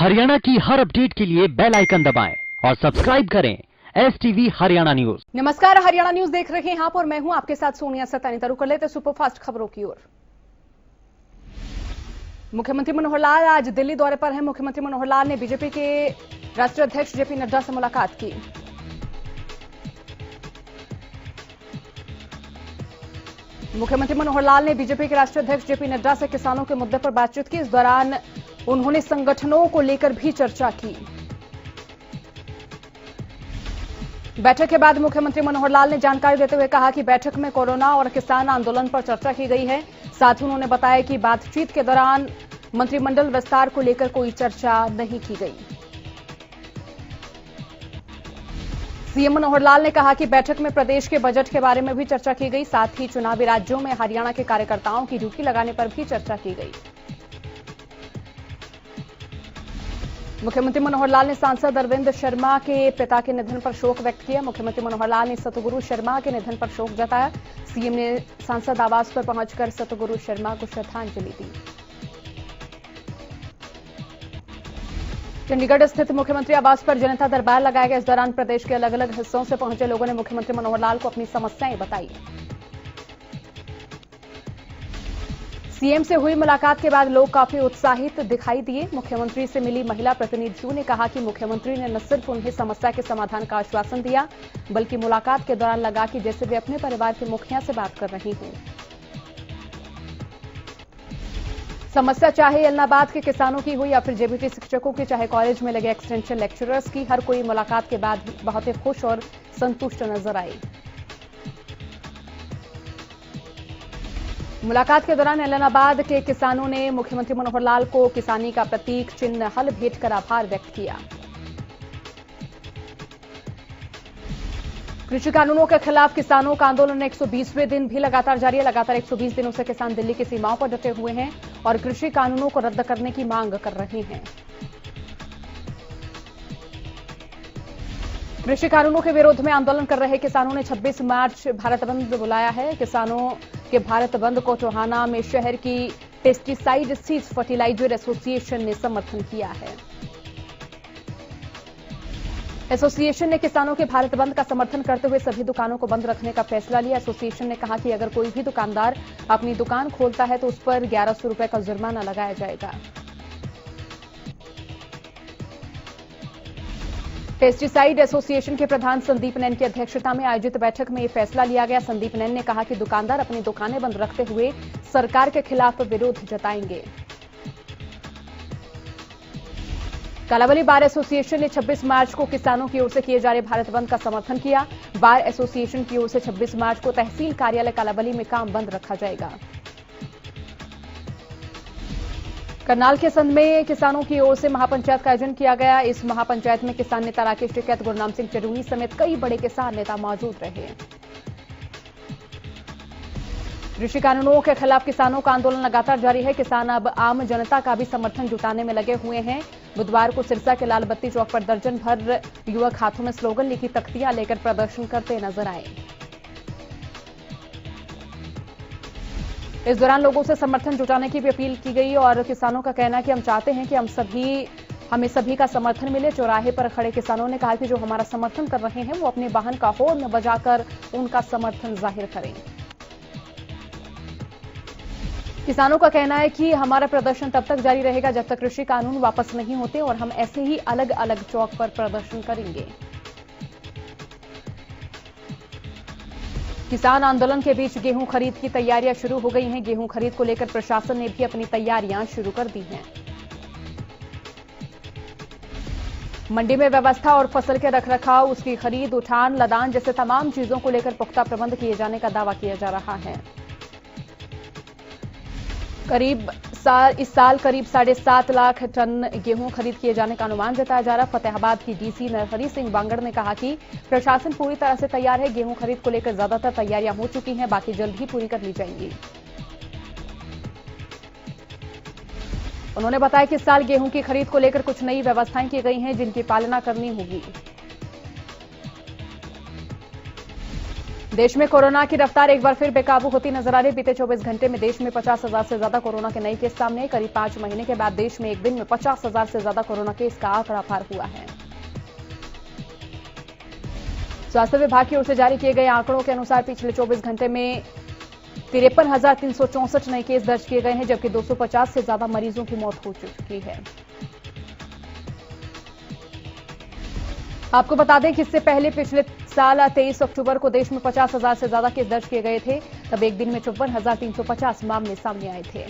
हरियाणा की हर अपडेट के लिए बेल आइकन दबाएं और सब्सक्राइब करें STV हरियाणा न्यूज। नमस्कार, हरियाणा न्यूज देख रहे हैं आप और मैं हूं आपके साथ सोनिया सतानी। तरु कर लेते सुपरफास्ट खबरों की ओर। मुख्यमंत्री मनोहर लाल आज दिल्ली दौरे पर हैं। मुख्यमंत्री मनोहर लाल ने बीजेपी के राष्ट्रीय अध्यक्ष जेपी नड्डा से मुलाकात की। मुख्यमंत्री मनोहर लाल ने बीजेपी के राष्ट्रीय अध्यक्ष जेपी नड्डा से किसानों के मुद्दे पर बातचीत की। इस दौरान उन्होंने संगठनों को लेकर भी चर्चा की। बैठक के बाद मुख्यमंत्री मनोहर लाल ने जानकारी देते हुए कहा कि बैठक में कोरोना और किसान आंदोलन पर चर्चा की गई है। साथ ही उन्होंने बताया कि बातचीत के दौरान मंत्रिमंडल विस्तार को लेकर कोई चर्चा नहीं की गई। सीएम मनोहर लाल ने कहा कि बैठक में प्रदेश के बजट के बारे में भी चर्चा की गई। साथ ही चुनावी राज्यों में हरियाणा के कार्यकर्ताओं की ड्यूटी लगाने पर भी चर्चा की गई। मुख्यमंत्री मनोहर लाल ने सांसद अरविंद शर्मा के पिता के निधन पर शोक व्यक्त किया। मुख्यमंत्री मनोहर लाल ने सतगुरु शर्मा के निधन पर शोक जताया। सीएम ने सांसद आवास पर पहुंचकर सतगुरु शर्मा को श्रद्धांजलि दी। चंडीगढ़ स्थित मुख्यमंत्री आवास पर जनता दरबार लगाया गया। इस दौरान प्रदेश के अलग अलग हिस्सों से पहुंचे लोगों ने मुख्यमंत्री मनोहर लाल को अपनी समस्याएं बताई। सीएम से हुई मुलाकात के बाद लोग काफी उत्साहित दिखाई दिए। मुख्यमंत्री से मिली महिला प्रतिनिधियों ने कहा कि मुख्यमंत्री ने न सिर्फ उन्हें समस्या के समाधान का आश्वासन दिया, बल्कि मुलाकात के दौरान लगा कि जैसे वे अपने परिवार के मुखिया से बात कर रही हूं। समस्या चाहे एलनाबाद के किसानों की हो या फिर जेबीटी शिक्षकों की, चाहे कॉलेज में लगे एक्सटेंशन लेक्चरर्स की, हर कोई मुलाकात के बाद बहुत ही खुश और संतुष्ट नजर आए। मुलाकात के दौरान एलनाबाद के किसानों ने मुख्यमंत्री मनोहर लाल को किसानी का प्रतीक चिन्ह हल भेंट कर आभार व्यक्त किया। कृषि कानूनों के खिलाफ किसानों का आंदोलन 120वें दिन भी लगातार जारी है। लगातार 120 दिनों से किसान दिल्ली की सीमाओं पर डटे हुए हैं और कृषि कानूनों को रद्द करने की मांग कर रहे हैं। कृषि कानूनों के विरोध में आंदोलन कर रहे किसानों ने 26 मार्च भारत बंद बुलाया है। किसानों के भारत बंद को टोहाना में शहर की पेस्टिसाइड सीड्स फर्टिलाइजर एसोसिएशन ने समर्थन किया है। एसोसिएशन ने किसानों के भारत बंद का समर्थन करते हुए सभी दुकानों को बंद रखने का फैसला लिया। एसोसिएशन ने कहा कि अगर कोई भी दुकानदार अपनी दुकान खोलता है तो उस पर 1100 रुपए का जुर्माना लगाया जाएगा। पेस्टिसाइड एसोसिएशन के प्रधान संदीप नैन की अध्यक्षता में आयोजित बैठक में यह फैसला लिया गया। संदीप नैन ने कहा कि दुकानदार अपनी दुकानें बंद रखते हुए सरकार के खिलाफ विरोध जताएंगे। कालावली बार एसोसिएशन ने 26 मार्च को किसानों की ओर से किए जा रहे भारत बंद का समर्थन किया। बार एसोसिएशन की ओर से 26 मार्च को तहसील कार्यालय कालावली में काम बंद रखा जाएगा। करनाल के संध में किसानों की ओर से महापंचायत का आयोजन किया गया। इस महापंचायत में किसान नेता राकेश टिकैत, गुरनाम सिंह चरूनी समेत कई बड़े किसान नेता मौजूद रहे। कृषि कानूनों के खिलाफ किसानों का आंदोलन लगातार जारी है। किसान अब आम जनता का भी समर्थन जुटाने में लगे हुए हैं। बुधवार को सिरसा के लाल बत्ती चौक पर दर्जन भर युवक हाथों में स्लोगन लिखी तख्तियां लेकर प्रदर्शन करते नजर आए। इस दौरान लोगों से समर्थन जुटाने की भी अपील की गई और किसानों का कहना है कि हम चाहते हैं कि हमें सभी का समर्थन मिले। चौराहे पर खड़े किसानों ने कहा कि जो हमारा समर्थन कर रहे हैं वो अपने वाहन का हॉर्न बजाकर उनका समर्थन जाहिर करें। किसानों का कहना है कि हमारा प्रदर्शन तब तक जारी रहेगा जब तक कृषि कानून वापस नहीं होते और हम ऐसे ही अलग अलग चौक पर प्रदर्शन करेंगे। किसान आंदोलन के बीच गेहूं खरीद की तैयारियां शुरू हो गई हैं। गेहूं खरीद को लेकर प्रशासन ने भी अपनी तैयारियां शुरू कर दी हैं। मंडी में व्यवस्था और फसल के रखरखाव, उसकी खरीद, उठान, लदान जैसे तमाम चीजों को लेकर पुख्ता प्रबंध किए जाने का दावा किया जा रहा है। इस साल करीब 7.5 लाख टन गेहूं खरीद किए जाने का अनुमान जताया जा रहा है। फतेहाबाद की डीसी नरहरी सिंह बांगड़ ने कहा कि प्रशासन पूरी तरह से तैयार है। गेहूं खरीद को लेकर ज्यादातर तैयारियां हो चुकी हैं, बाकी जल्द ही पूरी कर ली जाएंगी। उन्होंने बताया कि इस साल गेहूं की खरीद को लेकर कुछ नई व्यवस्थाएं की गई हैं जिनकी पालना करनी होगी। देश में कोरोना की रफ्तार एक बार फिर बेकाबू होती नजर आ रही। बीते 24 घंटे में देश में 50,000 से ज्यादा कोरोना के नए केस सामने। करीब 5 महीने के बाद देश में एक दिन में 50,000 से ज्यादा कोरोना केस का आंकड़ा पार हुआ है। स्वास्थ्य विभाग की ओर से जारी किए गए आंकड़ों के अनुसार पिछले 24 घंटे में 53,364 नए केस दर्ज किए गए हैं, जबकि 250 से ज्यादा मरीजों की मौत हो चुकी है। आपको बता दें कि इससे पहले पिछले साल 23 अक्टूबर को देश में 50,000 से ज्यादा केस दर्ज किए गए थे। तब एक दिन में 54,350 मामले सामने आए थे।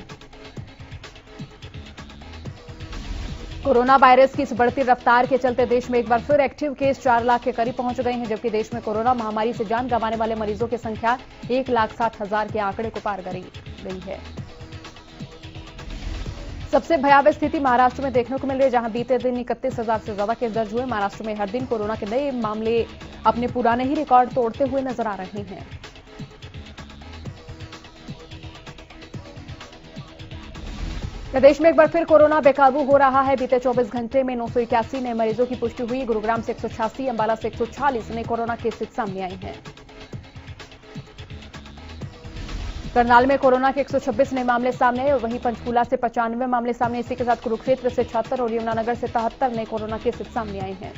कोरोना वायरस की इस बढ़ती रफ्तार के चलते देश में एक बार फिर एक्टिव केस 4 लाख के करीब पहुंच गए हैं, जबकि देश में कोरोना महामारी से जान गंवाने वाले मरीजों की संख्या 1,60,000 के आंकड़े को पार कर गई है। सबसे भयावह स्थिति महाराष्ट्र में देखने को मिल रही है, जहां बीते दिन 31,000 से ज्यादा केस दर्ज हुए। महाराष्ट्र में हर दिन कोरोना के नए मामले अपने पुराने ही रिकॉर्ड तोड़ते हुए नजर आ रहे हैं। प्रदेश में एक बार फिर कोरोना बेकाबू हो रहा है। बीते 24 घंटे में 981 नए मरीजों की पुष्टि हुई। गुरुग्राम से 186, अंबाला से 140 नए कोरोना केसेस सामने आए हैं। करनाल में कोरोना के 126 नए मामले सामने आए और वहीं पंचकूला से 95 मामले सामने। इसी के साथ कुरुक्षेत्र से 76 और यमुनानगर से 73 नए कोरोना केसेस सामने आए हैं।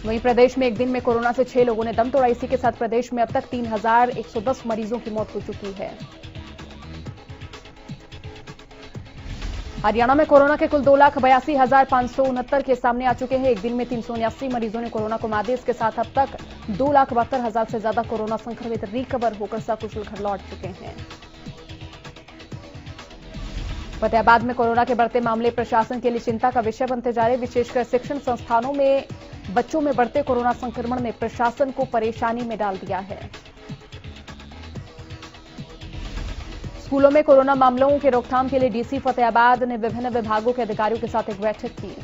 वहीं प्रदेश में एक दिन में कोरोना से 6 लोगों ने दम तोड़ा। इसी के साथ प्रदेश में अब तक 3,110 मरीजों की मौत हो चुकी है। हरियाणा में कोरोना के कुल 2,82,569 केस सामने आ चुके हैं। एक दिन में 379 मरीजों ने कोरोना को मात दी। इसके साथ अब तक 2,72,000 से ज्यादा कोरोना संक्रमित रिकवर होकर सकुशल घर लौट चुके हैं। फतेहाबाद में कोरोना के बढ़ते मामले प्रशासन के लिए चिंता का विषय बनते जा रहे। विशेषकर शिक्षण संस्थानों में बच्चों में बढ़ते कोरोना संक्रमण ने प्रशासन को परेशानी में डाल दिया है। स्कूलों में कोरोना मामलों के रोकथाम के लिए डीसी फतेहाबाद ने विभिन्न विभागों के अधिकारियों के साथ एक बैठक की।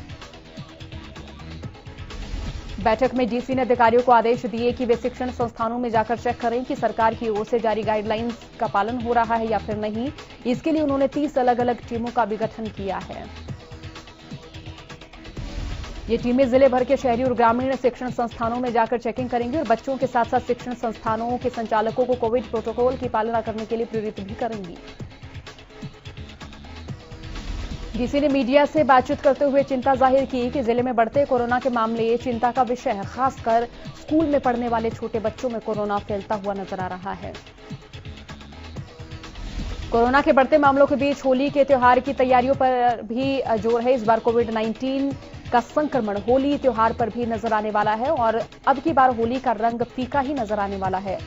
बैठक में डीसी ने अधिकारियों को आदेश दिए कि वे शिक्षण संस्थानों में जाकर चेक करें कि सरकार की ओर से जारी गाइडलाइंस का पालन हो रहा है या फिर नहीं। इसके लिए उन्होंने 30 अलग अलग टीमों का भी गठन किया है। ये टीमें जिले भर के शहरी और ग्रामीण शिक्षण संस्थानों में जाकर चेकिंग करेंगी और बच्चों के साथ साथ शिक्षण संस्थानों के संचालकों को कोविड प्रोटोकॉल की पालना करने के लिए प्रेरित भी करेंगी। डीसी ने मीडिया से बातचीत करते हुए चिंता जाहिर की कि जिले में बढ़ते कोरोना के मामले चिंता का विषय है। खासकर स्कूल में पढ़ने वाले छोटे बच्चों में कोरोना फैलता हुआ नजर आ रहा है। कोरोना के बढ़ते मामलों के बीच होली के त्योहार की तैयारियों पर भी जोर है। इस बार कोविड-19 का संक्रमण होली त्योहार पर भी नजर आने वाला है और अब की बार होली का रंग फीका ही नजर आने वाला है।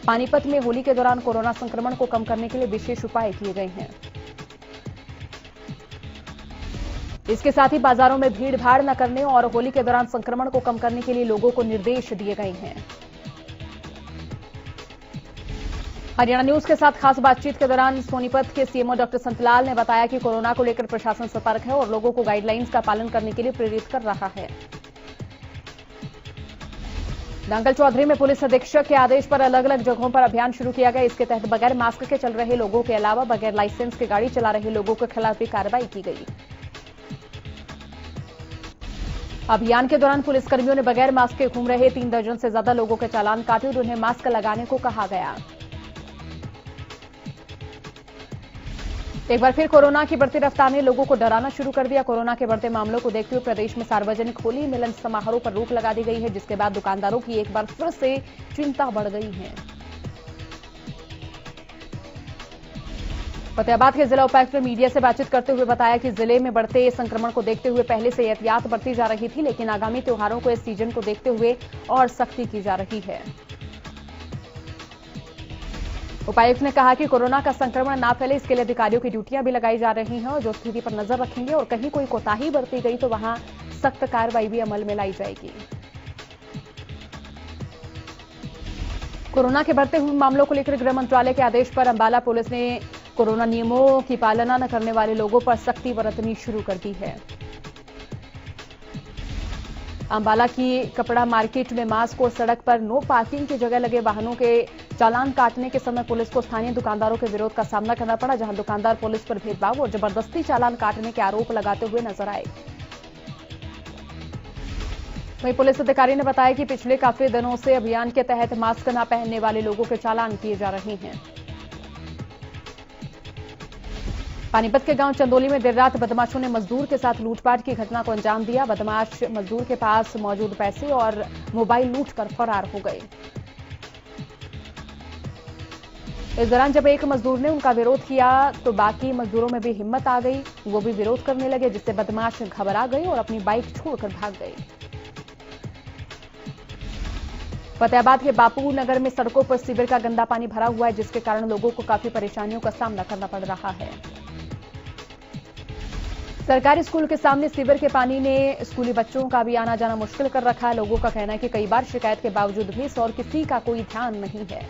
पानीपत में होली के दौरान कोरोना संक्रमण को कम करने के लिए विशेष उपाय किए गए हैं। इसके साथ ही बाजारों में भीड़ भाड़ न करने और होली के दौरान संक्रमण को कम करने के लिए लोगों को निर्देश दिए गए हैं। हरियाणा न्यूज के साथ खास बातचीत के दौरान सोनीपत के सीएमओ डॉक्टर संतलाल ने बताया कि कोरोना को लेकर प्रशासन सतर्क है और लोगों को गाइडलाइंस का पालन करने के लिए प्रेरित कर रहा है। दंगल चौधरी में पुलिस अधीक्षक के आदेश पर अलग अलग जगहों पर अभियान शुरू किया गया। इसके तहत बगैर मास्क के चल रहे लोगों के अलावा बगैर लाइसेंस के गाड़ी चला रहे लोगों के खिलाफ भी कार्रवाई की गई। अभियान के दौरान पुलिसकर्मियों ने बगैर मास्क के घूम रहे 3 दर्जन से ज्यादा लोगों के चालान काटे और उन्हें मास्क लगाने को कहा गया। एक बार फिर कोरोना की बढ़ती रफ्तार ने लोगों को डराना शुरू कर दिया। कोरोना के बढ़ते मामलों को देखते हुए प्रदेश में सार्वजनिक होली मिलन समारोह पर रोक लगा दी गई है, जिसके बाद दुकानदारों की एक बार फिर से चिंता बढ़ गई है। फतेहाबाद के जिला उपायुक्त ने मीडिया से बातचीत करते हुए बताया कि जिले में बढ़ते संक्रमण को देखते हुए पहले से एहतियात बरती जा रही थी, लेकिन आगामी त्योहारों को इस सीजन को देखते हुए और सख्ती की जा रही है। उपायुक्त ने कहा कि कोरोना का संक्रमण ना फैले, इसके लिए अधिकारियों की ड्यूटियां भी लगाई जा रही हैं और जो स्थिति पर नजर रखेंगे और कहीं कोई कोताही बरती गई तो वहां सख्त कार्रवाई भी अमल में लाई जाएगी। कोरोना के बढ़ते हुए मामलों को लेकर गृह मंत्रालय के आदेश पर अंबाला पुलिस ने कोरोना नियमों की पालना न करने वाले लोगों पर सख्ती बरतनी शुरू कर दी है। अंबाला की कपड़ा मार्केट में मास्क और सड़क पर नो पार्किंग की जगह लगे वाहनों के चालान काटने के समय पुलिस को स्थानीय दुकानदारों के विरोध का सामना करना पड़ा, जहां दुकानदार पुलिस पर भेदभाव और जबरदस्ती चालान काटने के आरोप लगाते हुए नजर आए। वहीं पुलिस अधिकारी ने बताया कि पिछले काफी दिनों से अभियान के तहत मास्क न पहनने वाले लोगों के चालान किए जा रहे हैं। पानीपत के गांव चंदोली में देर रात बदमाशों ने मजदूर के साथ लूटपाट की घटना को अंजाम दिया। बदमाश मजदूर के पास मौजूद पैसे और मोबाइल लूटकर फरार हो गए। इस दौरान जब एक मजदूर ने उनका विरोध किया तो बाकी मजदूरों में भी हिम्मत आ गई, वो भी विरोध करने लगे, जिससे बदमाश घबरा गए और अपनी बाइक छोड़कर भाग गए। फतेहाबाद के बापू नगर में सड़कों पर सीवर का गंदा पानी भरा हुआ है, जिसके कारण लोगों को काफी परेशानियों का सामना करना पड़ रहा है। सरकारी स्कूल के सामने सीवर के पानी ने स्कूली बच्चों का भी आना जाना मुश्किल कर रखा है। लोगों का कहना है कि कई बार शिकायत के बावजूद भी इस और किसी का कोई ध्यान नहीं है।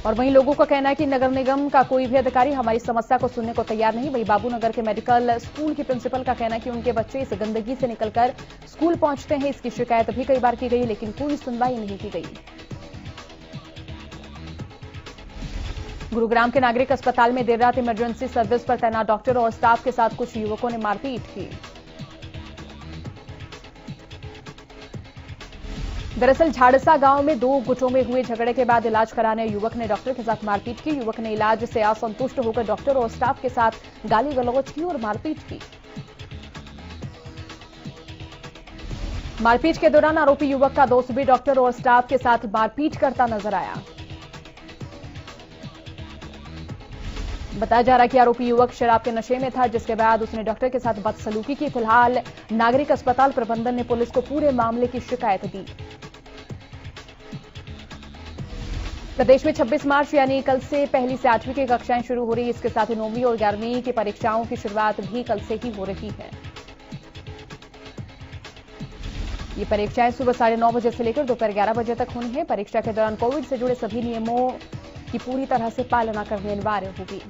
और वहीं लोगों का कहना है कि नगर निगम का कोई भी अधिकारी हमारी समस्या को सुनने को तैयार नहीं। वहीं बाबूनगर के मेडिकल स्कूल की प्रिंसिपल का कहना है कि उनके बच्चे इस गंदगी से निकलकर स्कूल पहुंचते हैं। इसकी शिकायत भी कई बार की गई, लेकिन कोई सुनवाई नहीं की गई। गुरुग्राम के नागरिक अस्पताल में देर रात इमरजेंसी सर्विस पर तैनात डॉक्टर और स्टाफ के साथ कुछ युवकों ने मारपीट की। दरअसल झाड़सा गांव में दो गुटों में हुए झगड़े के बाद इलाज कराने युवक ने डॉक्टर के साथ मारपीट की। युवक ने इलाज से असंतुष्ट होकर डॉक्टर और स्टाफ के साथ गाली गलौज की और मारपीट की। मारपीट के दौरान आरोपी युवक का दोस्त भी डॉक्टर और स्टाफ के साथ मारपीट करता नजर आया। बताया जा रहा है कि आरोपी युवक शराब के नशे में था, जिसके बाद उसने डॉक्टर के साथ बदसलूकी की। फिलहाल नागरिक अस्पताल प्रबंधन ने पुलिस को पूरे मामले की शिकायत दी। प्रदेश में 26 मार्च यानी कल से पहली से 8वीं की कक्षाएं शुरू हो रही। इसके साथ ही 9वीं और 11वीं की परीक्षाओं की शुरुआत भी कल से ही हो रही है। ये परीक्षाएं सुबह 9:30 बजे से लेकर दोपहर 11 बजे तक होनी है। परीक्षा के दौरान कोविड से जुड़े सभी नियमों की पूरी तरह से पालना करनी अनिवार्य होगी।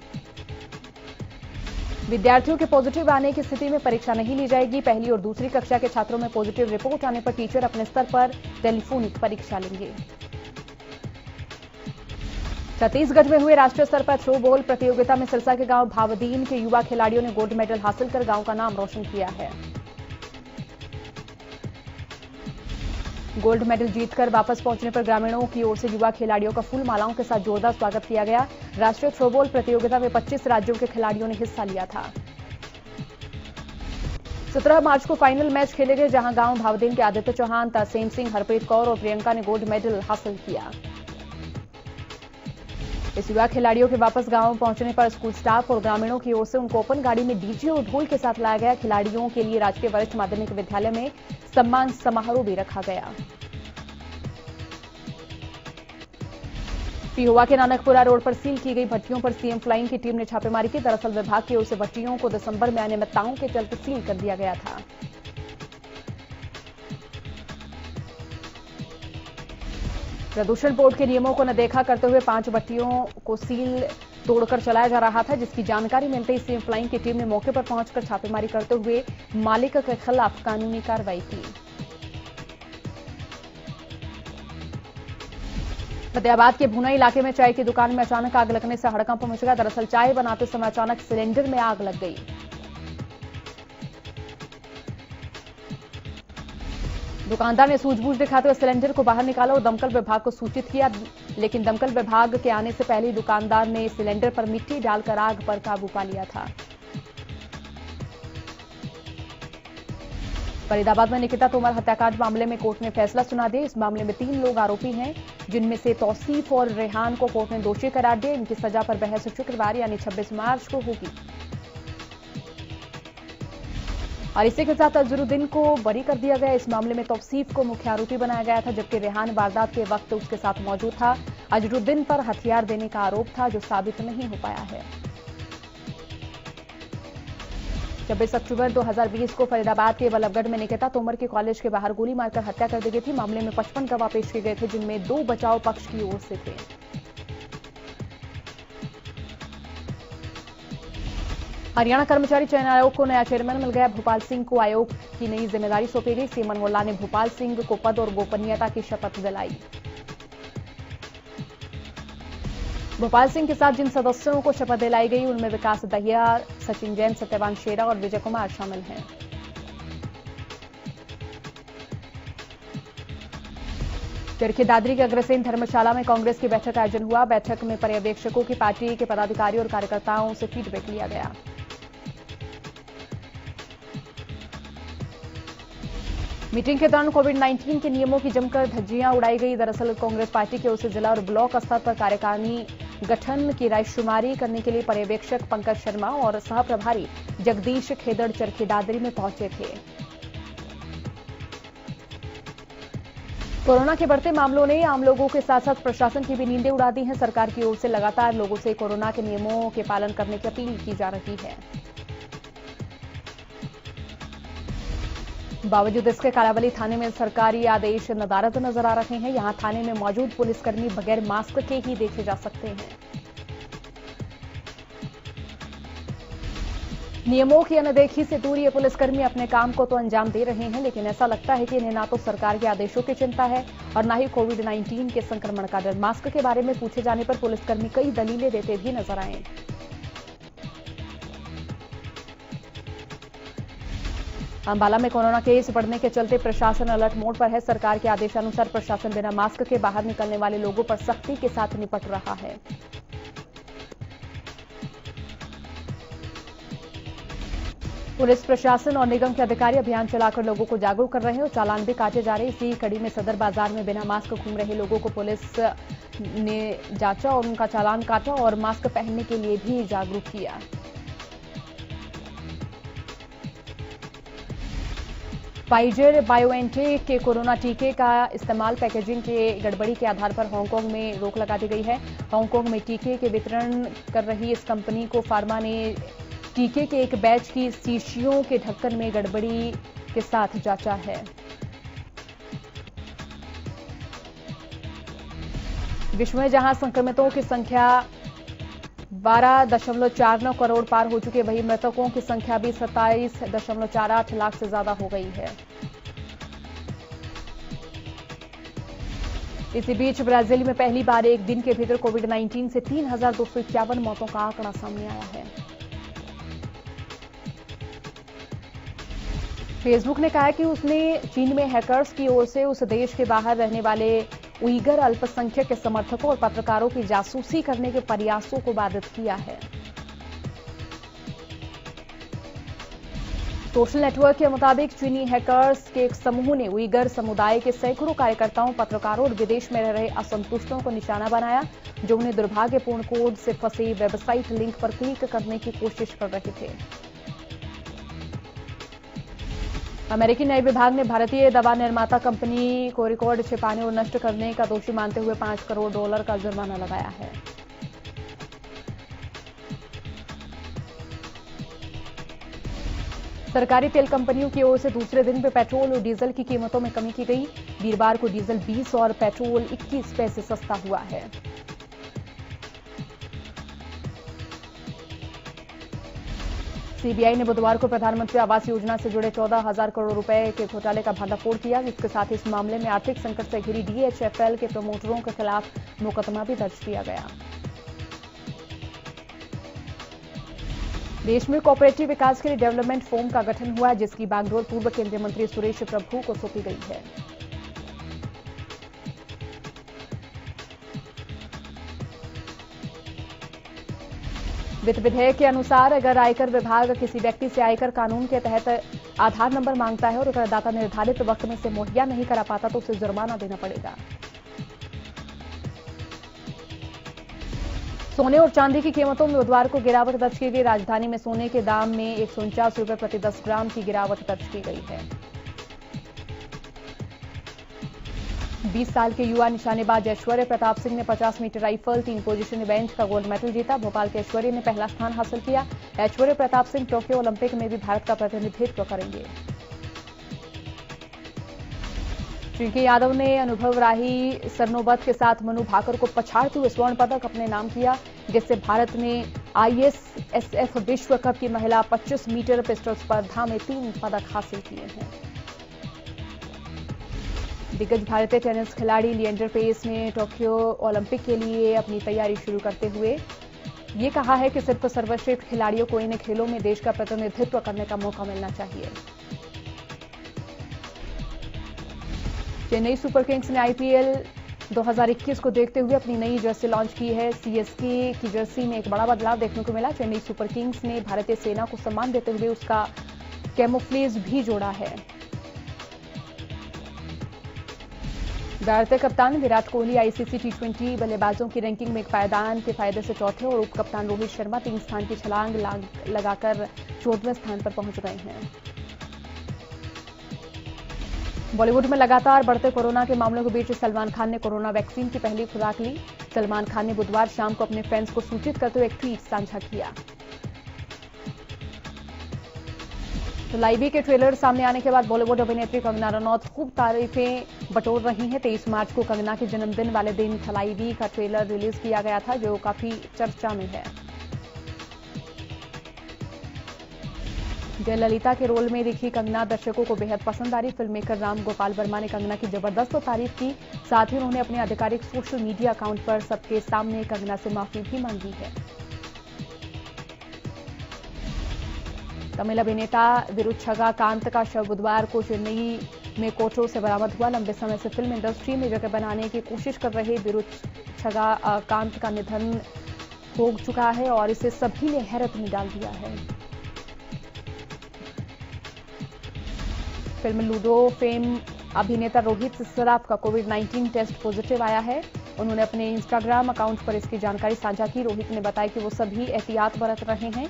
विद्यार्थियों के पॉजिटिव आने की स्थिति में परीक्षा नहीं ली जाएगी। पहली और दूसरी कक्षा के छात्रों में पॉजिटिव रिपोर्ट आने पर टीचर अपने स्तर पर टेलीफोनिक परीक्षा लेंगे। छत्तीसगढ़ में हुए राष्ट्रीय स्तर पर थ्रो बॉल प्रतियोगिता में सिरसा के गांव भावदीन के युवा खिलाड़ियों ने गोल्ड मेडल हासिल कर गांव का नाम रोशन किया है। गोल्ड मेडल जीतकर वापस पहुंचने पर ग्रामीणों की ओर से युवा खिलाड़ियों का फूल मालाओं के साथ जोरदार स्वागत किया गया। राष्ट्रीय थ्रोबॉल प्रतियोगिता में 25 राज्यों के खिलाड़ियों ने हिस्सा लिया था। 17 मार्च को फाइनल मैच खेले गए, जहां गांव भावदीन के आदित्य चौहान, तरसेम सिंह, हरप्रीत कौर और प्रियंका ने गोल्ड मेडल हासिल किया। इस युवा खिलाड़ियों के वापस गांव पहुंचने पर स्कूल स्टाफ और ग्रामीणों की ओर से उनको ओपन गाड़ी में डीजे और ढोल के साथ लाया गया। खिलाड़ियों के लिए राजकीय वरिष्ठ माध्यमिक विद्यालय में सम्मान समारोह भी रखा गया। पिहोवा के नानकपुरा रोड पर सील की गई भट्टियों पर सीएम फ्लाइंग की टीम ने छापेमारी की। दरअसल विभाग की ओर से भट्टियों को दिसंबर में अनियमितताओं के चलते सील कर दिया गया था। प्रदूषण बोर्ड के नियमों को अनदेखा करते हुए 5 भट्टियों को सील तोड़कर चलाया जा रहा था, जिसकी जानकारी मिलते ही सीएम फ्लाइंग की टीम ने मौके पर पहुंचकर छापेमारी करते हुए मालिक के खिलाफ कानूनी कार्रवाई की। फतेहाबाद के भुना इलाके में चाय की दुकान में अचानक आग लगने से हड़कंप मच गया। दरअसल चाय बनाते समय अचानक सिलेंडर में आग लग गई। दुकानदार ने सूझबूझ दिखाते हुए सिलेंडर को बाहर निकाला और दमकल विभाग को सूचित किया, लेकिन दमकल विभाग के आने से पहले दुकानदार ने सिलेंडर पर मिट्टी डालकर आग पर काबू पा लिया था। फरीदाबाद में निकिता तोमर हत्याकांड मामले में कोर्ट ने फैसला सुना दिया। इस मामले में 3 लोग आरोपी हैं, जिनमें से तौसीफ और रेहान को कोर्ट ने दोषी करार दिया। इनकी सजा पर बहस शुक्रवार यानी 26 मार्च को होगी। और इसी के साथ अजरुद्दीन को बरी कर दिया गया। इस मामले में तौसीफ को मुख्य आरोपी बनाया गया था, जबकि रेहान वारदात के वक्त उसके साथ मौजूद था। अजरुद्दीन पर हथियार देने का आरोप था, जो साबित नहीं हो पाया है। 26 अक्टूबर 2020 को फरीदाबाद के बल्लभगढ़ में निकिता तोमर के कॉलेज के बाहर गोली मारकर हत्या कर दी गई थी। मामले में 55 गवाह पेश किए गए थे, जिनमें 2 बचाव पक्ष की ओर से थे। हरियाणा कर्मचारी चयन आयोग को नया चेयरमैन मिल गया। भोपाल सिंह को आयोग की नई जिम्मेदारी सौंपी गई। सीमन मुल्ला ने भोपाल सिंह को पद और गोपनीयता की शपथ दिलाई। भोपाल सिंह के साथ जिन सदस्यों को शपथ दिलाई गई, उनमें विकास दहिया, सचिन जैन, सत्यवान शेरा और विजय कुमार शामिल हैं। चरखी दादरी के अग्रसेन धर्मशाला में कांग्रेस की बैठक का आयोजन हुआ। बैठक में पर्यवेक्षकों की पार्टी के पदाधिकारियों और कार्यकर्ताओं से फीडबैक लिया गया। मीटिंग के दौरान कोविड-19 के नियमों की जमकर धज्जियां उड़ाई गई। दरअसल कांग्रेस पार्टी की ओर से जिला और ब्लॉक स्तर पर कार्यकारिणी गठन की रायशुमारी करने के लिए पर्यवेक्षक पंकज शर्मा और सह प्रभारी जगदीश खेदड़ चरखी दादरी में पहुंचे थे। कोरोना के बढ़ते मामलों ने आम लोगों के साथ साथ प्रशासन की भी नींदें उड़ा दी हैं। सरकार की ओर से लगातार लोगों से कोरोना के नियमों के पालन करने की अपील की जा रही है। बावजूद इसके कालावली थाने में सरकारी आदेश नदारद नजर आ रहे हैं। यहां थाने में मौजूद पुलिसकर्मी बगैर मास्क के ही देखे जा सकते हैं। नियमों की अनदेखी से दूर ये पुलिसकर्मी अपने काम को तो अंजाम दे रहे हैं, लेकिन ऐसा लगता है कि इन्हें ना तो सरकार के आदेशों की चिंता है और ना ही कोविड-19 के संक्रमण का डर। मास्क के बारे में पूछे जाने पर पुलिसकर्मी कई दलीलें देते भी नजर आए। अंबाला में कोरोना केस बढ़ने के चलते प्रशासन अलर्ट मोड पर है। सरकार के आदेशानुसार प्रशासन बिना मास्क के बाहर निकलने वाले लोगों पर सख्ती के साथ निपट रहा है। पुलिस प्रशासन और निगम के अधिकारी अभियान चलाकर लोगों को जागरूक कर रहे हैं और चालान भी काटे जा रहे हैं। इसी कड़ी में सदर बाजार में बिना मास्क घूम रहे लोगों को पुलिस ने जांचा और उनका चालान काटा और मास्क पहनने के लिए भी जागरूक किया। फाइजर बायोएनटेक के कोरोना टीके का इस्तेमाल पैकेजिंग के गड़बड़ी के आधार पर हांगकांग में रोक लगा दी गई है। हांगकांग में टीके के वितरण कर रही इस कंपनी को फार्मा ने टीके के एक बैच की शीशियों के ढक्कन में गड़बड़ी के साथ जांचा है। विश्व में जहां संक्रमितों की संख्या 12.49 करोड़ पार हो चुके, वहीं मृतकों की संख्या भी 27.48 लाख से ज्यादा हो गई है। इसी बीच ब्राजील में पहली बार एक दिन के भीतर कोविड-19 से 3,251 मौतों का आंकड़ा सामने आया है। फेसबुक ने कहा है कि उसने चीन में हैकर्स की ओर से उस देश के बाहर रहने वाले उइगर अल्पसंख्यक के समर्थकों और पत्रकारों की जासूसी करने के प्रयासों को बाधित किया है। सोशल नेटवर्क के मुताबिक चीनी हैकर्स के एक समूह ने उइगर समुदाय के सैकड़ों कार्यकर्ताओं, पत्रकारों और विदेश में रह रहे असंतुष्टों को निशाना बनाया, जो उन्हें दुर्भाग्यपूर्ण कोड से फंसे वेबसाइट लिंक पर क्लिक करने की कोशिश कर रहे थे। अमेरिकी न्याय विभाग ने भारतीय दवा निर्माता कंपनी को रिकॉर्ड छिपाने और नष्ट करने का दोषी मानते हुए $5 करोड़ का जुर्माना लगाया है। सरकारी तेल कंपनियों की ओर से दूसरे दिन भी पेट्रोल और डीजल की कीमतों में कमी की गई। वीरवार को डीजल 20 और पेट्रोल 21 पैसे सस्ता हुआ है। सीबीआई ने बुधवार को प्रधानमंत्री आवास योजना से जुड़े 14,000 करोड़ रुपए के घोटाले का भंडाफोड़ किया। इसके साथ इस मामले में आर्थिक संकट से घिरी डीएचएफएल के प्रमोटरों के खिलाफ मुकदमा भी दर्ज किया गया। देश में कोऑपरेटिव विकास के लिए डेवलपमेंट फोरम का गठन हुआ है, जिसकी बागडोर पूर्व केंद्रीय मंत्री सुरेश प्रभु को सौंपी गई है। वित्त विधेयक के अनुसार अगर आयकर विभाग किसी व्यक्ति से आयकर कानून के तहत आधार नंबर मांगता है और करदाता निर्धारित वक्त में से मुहैया नहीं करा पाता तो उसे जुर्माना देना पड़ेगा। सोने और चांदी की कीमतों में बुधवार को गिरावट दर्ज की गई। राजधानी में सोने के दाम में 149 रुपए प्रति 10 ग्राम की गिरावट दर्ज की गई है। 20 साल के युवा निशानेबाज ऐश्वर्य प्रताप सिंह ने 50 मीटर राइफल 3 पोजीशन इवेंट का गोल्ड मेडल जीता। भोपाल के ऐश्वर्य ने पहला स्थान हासिल किया। ऐश्वर्य प्रताप सिंह टोक्यो ओलंपिक में भी भारत का प्रतिनिधित्व करेंगे। चिंकी यादव ने अनुभव राही सरनोबत के साथ मनु भाकर को पछाड़ते हुए स्वर्ण पदक अपने नाम किया, जिससे भारत ने आईएसएसएफ विश्व कप की महिला 25 मीटर पिस्टल स्पर्धा में 3 पदक हासिल किए हैं। दिग्गज भारतीय टेनिस खिलाड़ी लिएंडर पेस ने टोक्यो ओलंपिक के लिए अपनी तैयारी शुरू करते हुए ये कहा है कि सिर्फ सर्वश्रेष्ठ खिलाड़ियों को इन खेलों में देश का प्रतिनिधित्व करने का मौका मिलना चाहिए। चेन्नई सुपर किंग्स ने आईपीएल 2021 को देखते हुए अपनी नई जर्सी लॉन्च की है। सीएसके की जर्सी में एक बड़ा बदलाव देखने को मिला। चेन्नई सुपर किंग्स ने भारतीय सेना को सम्मान देते हुए उसका कैमोफ्लेज भी जोड़ा है। भारतीय कप्तान विराट कोहली आईसीसी टी20 बल्लेबाजों की रैंकिंग में एक पायदान के फायदे से चौथे और उप कप्तान रोहित शर्मा 3 स्थान की छलांग लगाकर 14वें स्थान पर पहुंच गए हैं। बॉलीवुड में लगातार बढ़ते कोरोना के मामलों के बीच सलमान खान ने कोरोना वैक्सीन की पहली खुराक ली। सलमान खान ने बुधवार शाम को अपने फैंस को सूचित करते हुए एक ट्वीट साझा किया। तो लाइवी के ट्रेलर सामने आने के बाद बॉलीवुड अभिनेत्री कंगना रनौत खूब तारीफें बटोर रही हैं। 23 मार्च को कंगना के जन्मदिन वाले दिन लाइवी का ट्रेलर रिलीज किया गया था, जो काफी चर्चा में है। जयललिता के रोल में दिखी कंगना दर्शकों को बेहद पसंद आ रही। फिल्म मेकर राम गोपाल वर्मा ने कंगना की जबरदस्त तारीफ की। साथ ही उन्होंने अपने आधिकारिक सोशल मीडिया अकाउंट पर सबके सामने कंगना से माफी भी मांगी है। तमिल अभिनेता विरुच्छगा कांत का शव बुधवार को चेन्नई में कोचो से बरामद हुआ। लंबे समय से फिल्म इंडस्ट्री में जगह बनाने की कोशिश कर रहे विरुच्छगा कांत का निधन हो चुका है और इसे सभी ने हैरत में डाल दिया है। फिल्म लूडो फेम अभिनेता रोहित सराफ का कोविड-19 टेस्ट पॉजिटिव आया है। उन्होंने अपने इंस्टाग्राम अकाउंट पर इसकी जानकारी साझा की। रोहित ने बताया कि वो सभी एहतियात बरत रहे हैं।